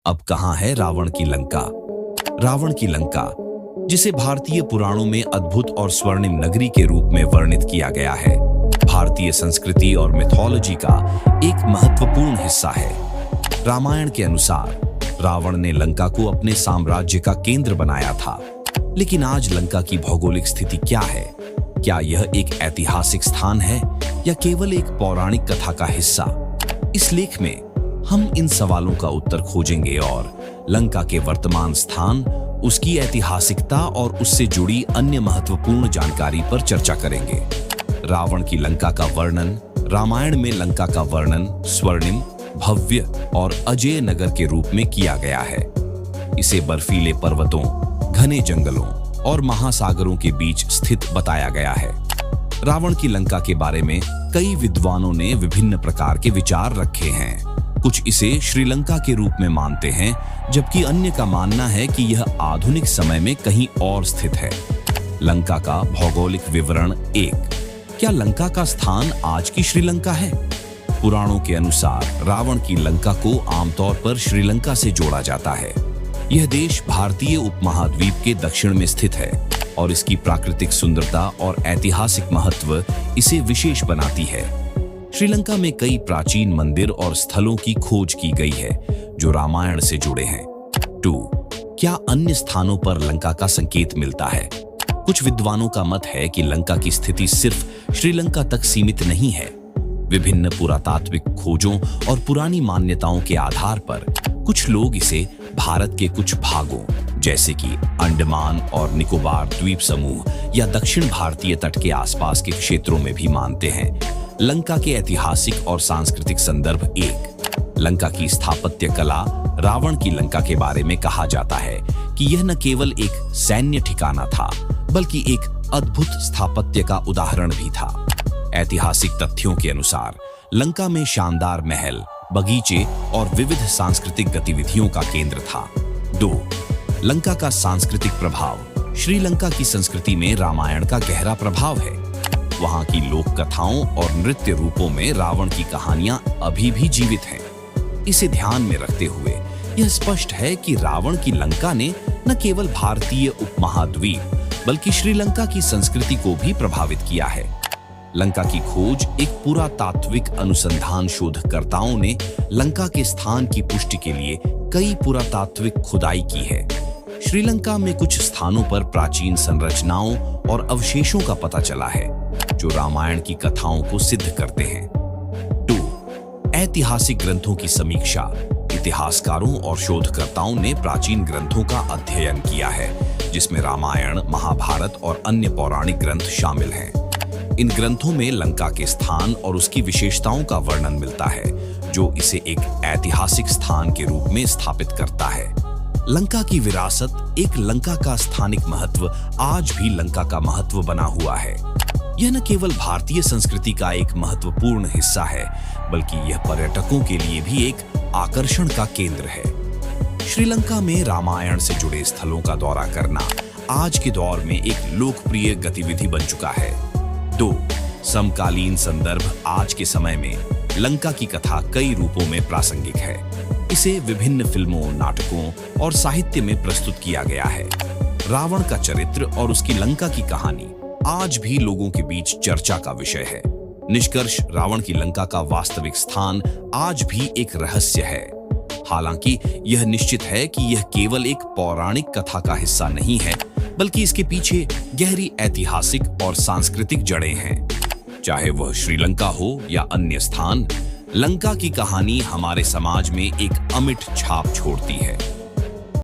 अब कहां है रावण की लंका? रावण की लंका, जिसे भारतीय पुराणों में अद्भुत और स्वर्णिम नगरी के रूप में वर्णित किया गया है, भारतीय संस्कृति और मिथोलॉजी का एक महत्वपूर्ण हिस्सा है। रामायण के अनुसार रावण ने लंका को अपने साम्राज्य का केंद्र बनाया था। लेकिन आज लंका की भौगोलिक स्थिति क्या है? क्या यह एक ऐतिहासिक स्थान है या केवल एक पौराणिक कथा का हिस्सा? इस लेख में हम इन सवालों का उत्तर खोजेंगे और लंका के वर्तमान स्थान, उसकी ऐतिहासिकता और उससे जुड़ी अन्य महत्वपूर्ण जानकारी पर चर्चा करेंगे। रावण की लंका का वर्णन। रामायण में लंका का वर्णन स्वर्णिम, भव्य और अजेय नगर के रूप में किया गया है। इसे बर्फीले पर्वतों, घने जंगलों और महासागरों के बीच स्थित बताया गया है। रावण की लंका के बारे में कई विद्वानों ने विभिन्न प्रकार के विचार रखे हैं। कुछ इसे श्रीलंका के रूप में मानते हैं, जबकि अन्य का मानना है कि यह आधुनिक समय में कहीं और स्थित है। लंका का भौगोलिक विवरण 1। क्या लंका का स्थान आज की श्रीलंका है? पुराणों के अनुसार रावण की लंका को आमतौर पर श्रीलंका से जोड़ा जाता है। यह देश भारतीय उपमहाद्वीप के दक्षिण में स्थित है और इसकी प्राकृतिक सुंदरता और ऐतिहासिक महत्व इसे विशेष बनाती है। श्रीलंका में कई प्राचीन मंदिर और स्थलों की खोज की गई है जो रामायण से जुड़े हैं। 2। क्या अन्य स्थानों पर लंका का संकेत मिलता है? कुछ विद्वानों का मत है कि लंका की स्थिति सिर्फ श्रीलंका तक सीमित नहीं है। विभिन्न पुरातात्विक खोजों और पुरानी मान्यताओं के आधार पर कुछ लोग इसे भारत के कुछ भागों, जैसे कि अंडमान और निकोबार द्वीप समूह या दक्षिण भारतीय तट के आसपास के क्षेत्रों में भी मानते हैं। लंका के ऐतिहासिक और सांस्कृतिक संदर्भ 1। लंका की स्थापत्य कला। रावण की लंका के बारे में कहा जाता है कि यह न केवल एक सैन्य ठिकाना था, बल्कि एक अद्भुत स्थापत्य का उदाहरण भी था। ऐतिहासिक तथ्यों के अनुसार लंका में शानदार महल, बगीचे और विविध सांस्कृतिक गतिविधियों का केंद्र था। 2। लंका का सांस्कृतिक प्रभाव। श्रीलंका की संस्कृति में रामायण का गहरा प्रभाव है। वहां की लोक कथाओं और नृत्य रूपों में रावण की कहानियां अभी भी जीवित हैं। इसे ध्यान में रखते हुए यह स्पष्ट है कि रावण की लंका ने न केवल भारतीय उपमहाद्वीप बल्कि श्रीलंका की संस्कृति को भी प्रभावित किया है। लंका की खोज। एक पुरातात्विक अनुसंधान शोधकर्ताओं ने लंका के स्थान की पुष्टि के लिए कई पुरातात्विक खुदाई की है। श्रीलंका में कुछ स्थानों पर प्राचीन संरचनाओं और अवशेषों का पता चला है जो रामायण की कथाओं को सिद्ध करते हैं। 2। ऐतिहासिक ग्रंथों की समीक्षा। इतिहासकारों और शोधकर्ताओं ने प्राचीन ग्रंथों का अध्ययन किया है, जिसमें रामायण, महाभारत और अन्य पौराणिक ग्रंथ शामिल हैं। इन ग्रंथों में लंका के स्थान और उसकी विशेषताओं का वर्णन मिलता है, जो इसे एक ऐतिहासिक स्थान के रूप में स्थापित करता है। लंका की विरासत। एक लंका का स्थानिक महत्व आज भी लंका का महत्व बना हुआ है। यह न केवल भारतीय संस्कृति का एक महत्वपूर्ण हिस्सा है, बल्कि यह पर्यटकों के लिए भी एक आकर्षण का केंद्र है। श्रीलंका में रामायण से जुड़े स्थलों का दौरा करना आज के दौर में एक लोकप्रिय गतिविधि बन चुका है। 2। समकालीन संदर्भ। आज के समय में लंका की कथा कई रूपों में प्रासंगिक है। इसे विभिन्न फिल्मों, नाटकों और साहित्य में प्रस्तुत किया गया है। रावण का चरित्र और उसकी लंका की कहानी आज भी लोगों के बीच चर्चा का विषय है। निष्कर्ष। रावण की लंका का वास्तविक स्थान आज भी एक रहस्य है। हालांकि यह निश्चित है कि यह केवल एक पौराणिक कथा का हिस्सा नहीं है, बल्कि इसके पीछे गहरी ऐतिहासिक और सांस्कृतिक जड़ें हैं। चाहे वह श्रीलंका हो या अन्य स्थान, लंका की कहानी हमारे समाज में एक अमिट छाप छोड़ती है।